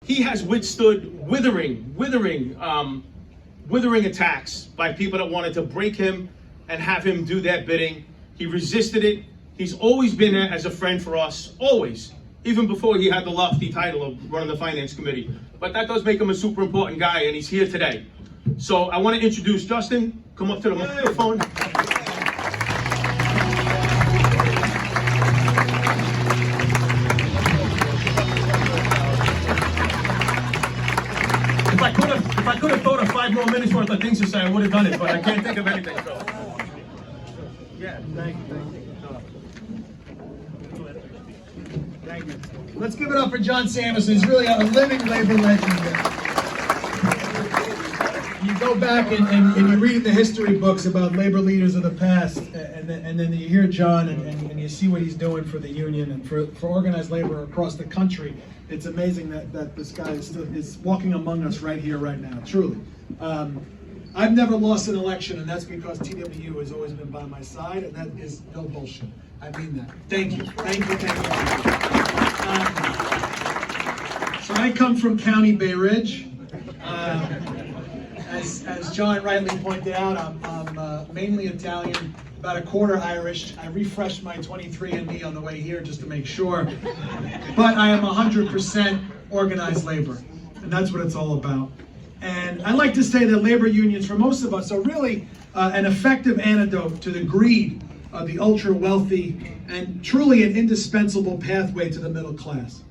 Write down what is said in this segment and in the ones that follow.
he has withstood withering attacks by people that wanted to break him and have him do their bidding. He resisted it. He's always been there as a friend for us, always, even before he had the lofty title of running the finance committee. But that does make him a super important guy, and he's here today. So I want to introduce Justin. Come up to the microphone. If I could have thought of 5 more minutes worth of things to say, I would have done it, but I can't think of anything. So, yeah, thank you. Thank you. Let's give it up for John Samuelson. He's really a living labor legend here. You go back and you read the history books about labor leaders of the past, and then you hear John and you see what he's doing for the union and for organized labor across the country. It's amazing that this guy is walking among us right here, right now, truly. I've never lost an election, and that's because TWU has always been by my side, and that is no bullshit. I mean that. Thank you. Thank you. Thank you. So I come from County Bay Ridge. As John rightly pointed out, I'm mainly Italian, about a quarter Irish. I refreshed my 23andMe on the way here just to make sure. But I am 100% organized labor, and that's what it's all about. And I like to say that labor unions, for most of us, are really an effective antidote to the greed of the ultra-wealthy and truly an indispensable pathway to the middle class.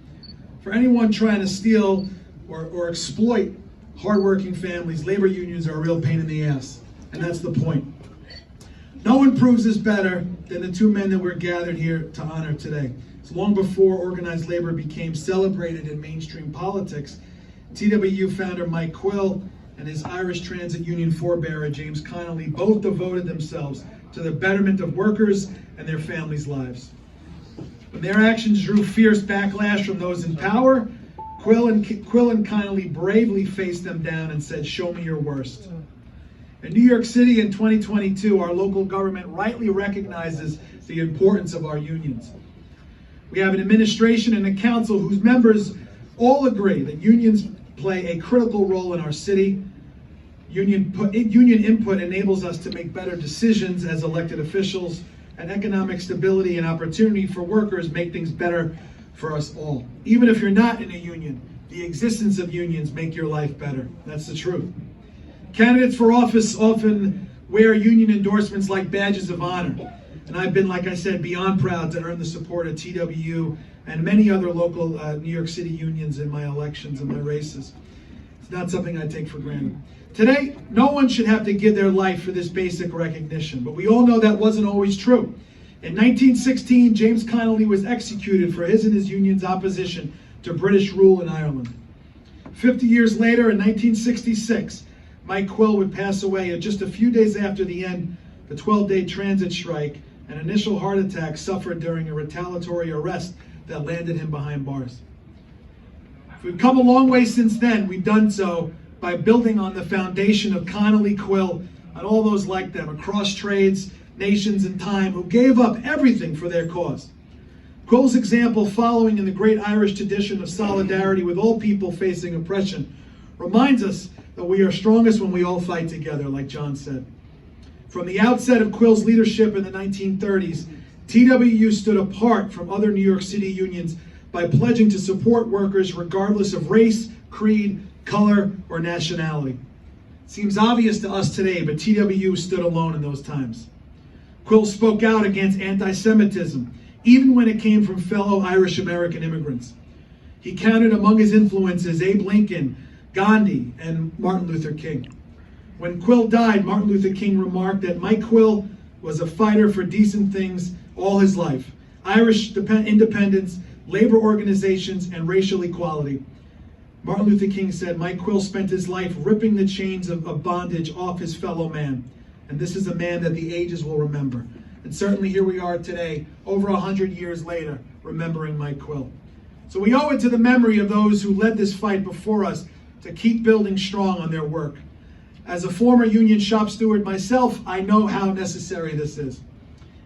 For anyone trying to steal or exploit hardworking families, labor unions are a real pain in the ass, and that's the point. No one proves this better than the 2 men that we're gathered here to honor today. It's long before organized labor became celebrated in mainstream politics. TWU founder Mike Quill and his Irish Transit Union forebearer James Connolly both devoted themselves to the betterment of workers and their families' lives. When their actions drew fierce backlash from those in power, Quill and Connolly bravely faced them down and said, "Show me your worst." In New York City in 2022, our local government rightly recognizes the importance of our unions. We have an administration and a council whose members all agree that unions play a critical role in our city. Union input enables us to make better decisions as elected officials, and economic stability and opportunity for workers make things better for us all. Even if you're not in a union, the existence of unions make your life better. That's the truth. Candidates for office often wear union endorsements like badges of honor. And I've been, like I said, beyond proud to earn the support of TWU and many other local New York City unions in my elections and my races. It's not something I take for granted. Today, no one should have to give their life for this basic recognition, but we all know that wasn't always true. In 1916, James Connolly was executed for his and his union's opposition to British rule in Ireland. 50 years later, in 1966, Mike Quill would pass away just a few days after the end of the 12-day transit strike, an initial heart attack suffered during a retaliatory arrest that landed him behind bars. We've come a long way since then. We've done so by building on the foundation of Connolly, Quill, and all those like them across trades, nations, and time who gave up everything for their cause. Quill's example, following in the great Irish tradition of solidarity with all people facing oppression, reminds us that we are strongest when we all fight together, like John said. From the outset of Quill's leadership in the 1930s, TWU stood apart from other New York City unions by pledging to support workers regardless of race, creed, color, or nationality. It seems obvious to us today, but TWU stood alone in those times. Quill spoke out against anti-Semitism, even when it came from fellow Irish American immigrants. He counted among his influences Abe Lincoln, Gandhi, and Martin Luther King. When Quill died, Martin Luther King remarked that Mike Quill was a fighter for decent things all his life: Irish independence, labor organizations, and racial equality. Martin Luther King said, "Mike Quill spent his life ripping the chains of bondage off his fellow man. And this is a man that the ages will remember." And certainly here we are today, over 100 years later, remembering Mike Quill. So we owe it to the memory of those who led this fight before us to keep building strong on their work. As a former union shop steward myself, I know how necessary this is.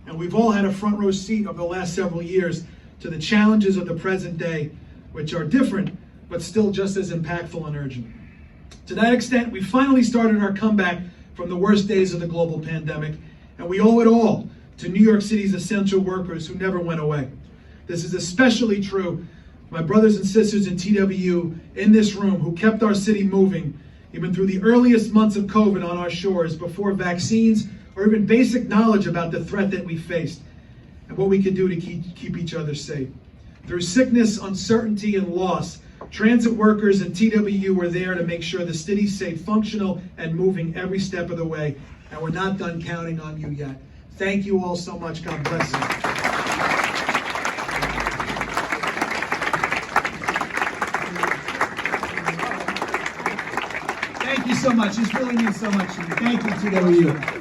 And we've all had a front row seat over the last several years to the challenges of the present day, which are different, but still just as impactful and urgent. To that extent, we finally started our comeback from the worst days of the global pandemic, and we owe it all to New York City's essential workers who never went away. This is especially true of my brothers and sisters in TWU in this room who kept our city moving even through the earliest months of COVID on our shores before vaccines or even basic knowledge about the threat that we faced and what we could do to keep each other safe. Through sickness, uncertainty, and loss, transit workers and TWU were there to make sure the city stayed functional and moving every step of the way, and we're not done counting on you yet. Thank you all so much. God bless you. Thank you so much. This really means so much to me. Thank you, TWU.